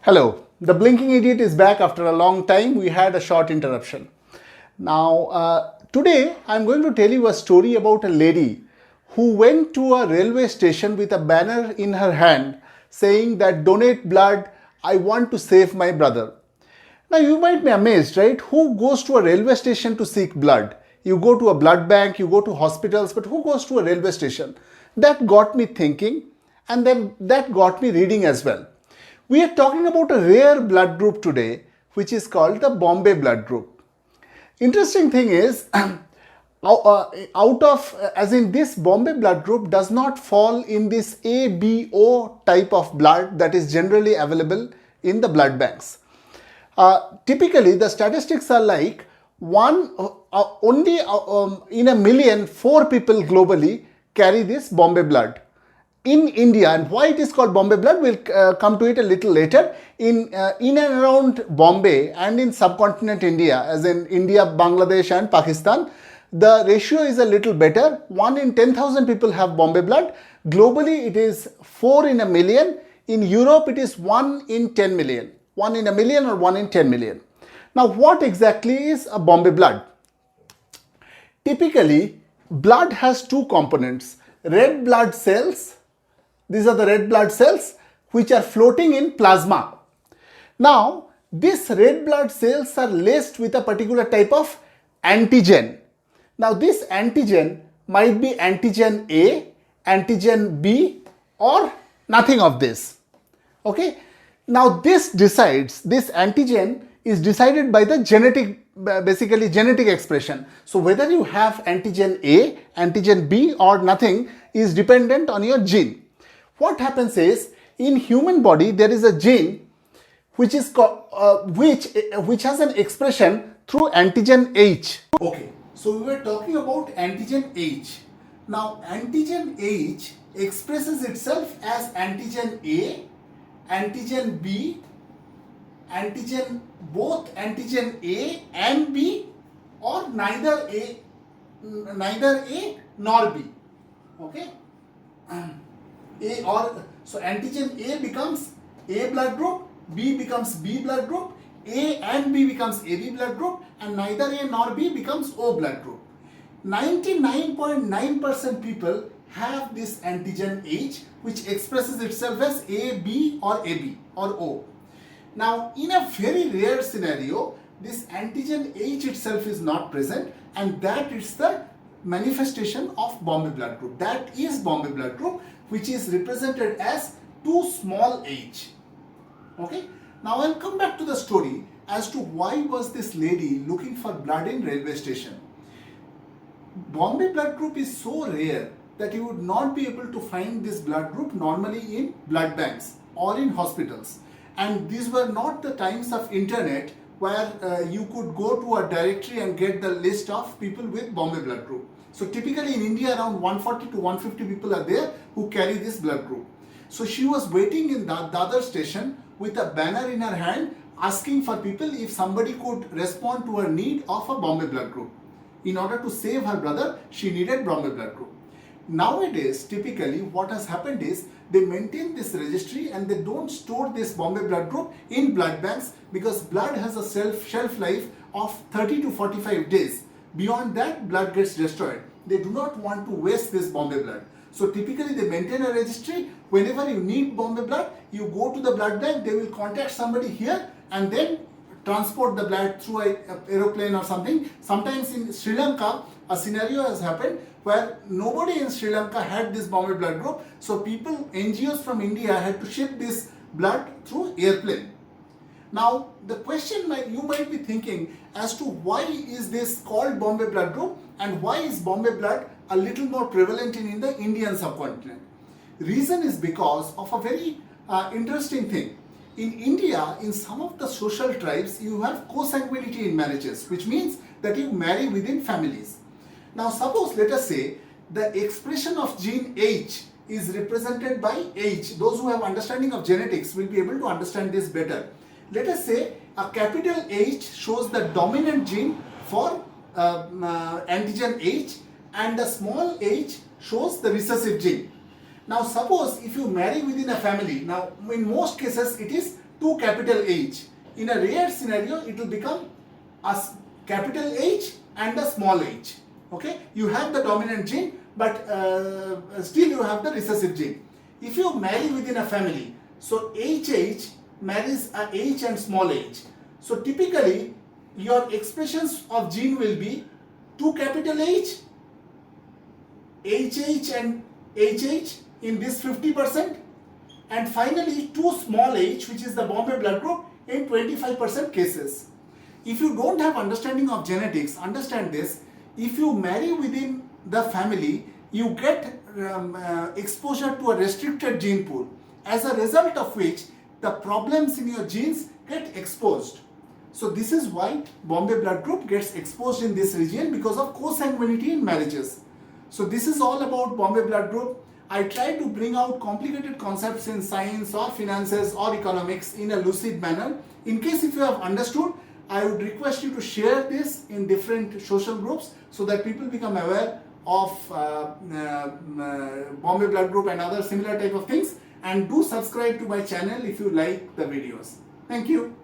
Hello, the Blinking Idiot is back after a long time. We had a short interruption. Now, today I'm going to tell you a story about a lady who went to a railway station with a banner in her hand saying that donate blood, I want to save my brother. Now, you might be amazed, right? Who goes to a railway station to seek blood? You go to a blood bank, you go to hospitals, but who goes to a railway station? That got me thinking, and then that got me reading as well. We are talking about a rare blood group today, which is called the Bombay blood group. Interesting thing is, as in this Bombay blood group does not fall in this ABO type of blood that is generally available in the blood banks. Typically, the statistics are like only in a million, 4 people globally carry this Bombay blood. In India, and why it is called Bombay blood, we'll come to it a little later. In and around Bombay and in subcontinent India, as in India, Bangladesh and Pakistan, the ratio is a little better. 1 in 10,000 people have Bombay blood. Globally, it is 4 in a million. In Europe, it is 1 in 10 million. 1 in a million or 1 in 10 million. Now, what exactly is a Bombay blood? Typically, blood has 2 components. Red blood cells. These are the red blood cells which are floating in plasma. Now, these red blood cells are laced with a particular type of antigen. Now, this antigen might be antigen A, antigen B, or nothing of this. Okay. Now, this antigen is decided by the genetic expression. So, whether you have antigen A, antigen B, or nothing is dependent on your gene. What happens is, in human body there is a gene which is which has an expression through antigen H. Okay, so we were talking about antigen H. Now, antigen H expresses itself as antigen A, antigen B, both antigen A and B, or neither A nor B. Okay. So antigen A becomes A blood group, B becomes B blood group, A and B becomes AB blood group, and neither A nor B becomes O blood group. 99.9% people have this antigen H, which expresses itself as A, B, or AB or O. Now, in a very rare scenario, this antigen H itself is not present, and that is the manifestation of Bombay blood group. That is Bombay blood group, which is represented as 2 small h. Okay. Now, I'll come back to the story as to why was this lady looking for blood in railway station. Bombay blood group is so rare that you would not be able to find this blood group normally in blood banks or in hospitals. And these were not the times of internet where you could go to a directory and get the list of people with Bombay blood group. So typically in India, around 140 to 150 people are there who carry this blood group. So she was waiting in the Dadar station with a banner in her hand asking for people if somebody could respond to her need of a Bombay blood group. In order to save her brother, she needed Bombay blood group. Nowadays, typically what has happened is they maintain this registry and they don't store this Bombay blood group in blood banks because blood has a shelf life of 30 to 45 days. Beyond that, blood gets destroyed. They do not want to waste this Bombay blood. So typically they maintain a registry. Whenever you need Bombay blood, you go to the blood bank, they will contact somebody here and then transport the blood through an aeroplane or something. Sometimes in Sri Lanka, a scenario has happened where nobody in Sri Lanka had this Bombay blood group. So NGOs from India had to ship this blood through airplane. Now, the question you might be thinking as to why is this called Bombay blood group and why is Bombay blood a little more prevalent in the Indian subcontinent. Reason is because of a very interesting thing. In India, in some of the social tribes, you have consanguinity in marriages, which means that you marry within families. Now, suppose, let us say, the expression of gene H is represented by H. Those who have understanding of genetics will be able to understand this better. Let us say a capital H shows the dominant gene for antigen H and the small h shows the recessive gene. Now suppose if you marry within a family, now in most cases it is two capital H. In a rare scenario, it will become a capital H and a small h. Okay, you have the dominant gene, but still you have the recessive gene. If you marry within a family, so HH marries a H and small h. So typically your expressions of gene will be 2 capital H, HH and HH in this 50%, and finally 2 small h, which is the Bombay blood group, in 25% cases. If you don't have understanding of genetics, understand this: if you marry within the family, you get exposure to a restricted gene pool, as a result of which the problems in your genes get exposed. So this is why Bombay blood group gets exposed in this region, because of consanguinity in marriages. So this is all about Bombay blood group. I try to bring out complicated concepts in science or finances or economics in a lucid manner. In case if you have understood, I would request you to share this in different social groups so that people become aware of Bombay blood group and other similar type of things, and do subscribe to my channel if you like the videos. Thank you.